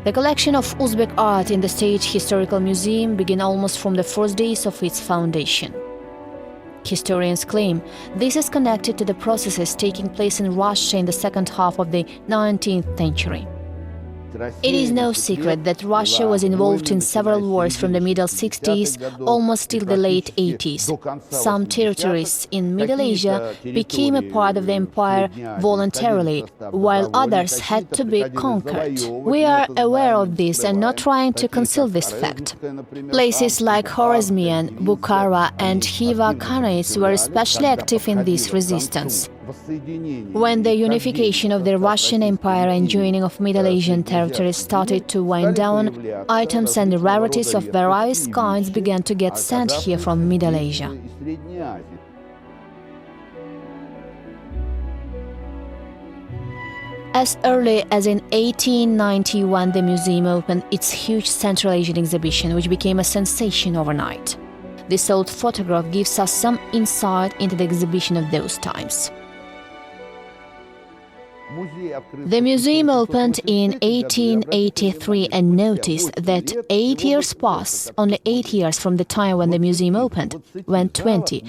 The collection of Uzbek art in the State Historical Museum began almost from the first days of its foundation. Historians claim this is connected to the processes taking place in Russia in the second half of the 19th century. It is no secret that Russia was involved in several wars from the middle 60s almost till the late 80s. Some territories in Middle Asia became a part of the empire voluntarily, while others had to be conquered. We are aware of this and not trying to conceal this fact. Places like Khwarezmian, Bukhara and Khiva Khanates were especially active in this resistance. When the unification of the Russian Empire and joining of Middle Asian territories started to wind down, items and rarities of various kinds began to get sent here from Middle Asia. As early as in 1891, the museum opened its huge Central Asian exhibition, which became a sensation overnight. This old photograph gives us some insight into the exhibition of those times. The museum opened in 1883 and noticed that 8 years passed, only 8 years from the time when the museum opened, when 20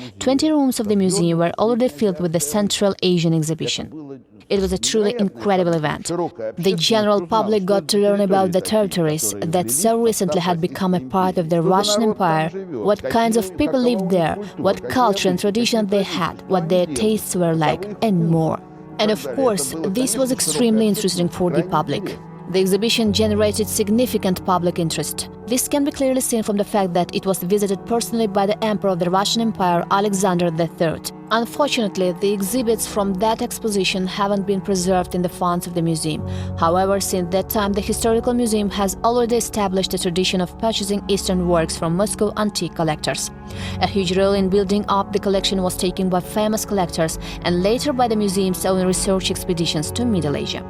rooms of the museum were already filled with the Central Asian exhibition. It was a truly incredible event. The general public got to learn about the territories that so recently had become a part of the Russian Empire, what kinds of people lived there, what culture and tradition they had, what their tastes were like, and more. And of course, this was extremely interesting for the public. The exhibition generated significant public interest. This can be clearly seen from the fact that it was visited personally by the Emperor of the Russian Empire, Alexander III. Unfortunately, the exhibits from that exposition haven't been preserved in the funds of the museum. However, since that time, the Historical Museum has already established a tradition of purchasing Eastern works from Moscow antique collectors. A huge role in building up the collection was taken by famous collectors and later by the museum's own research expeditions to Middle Asia.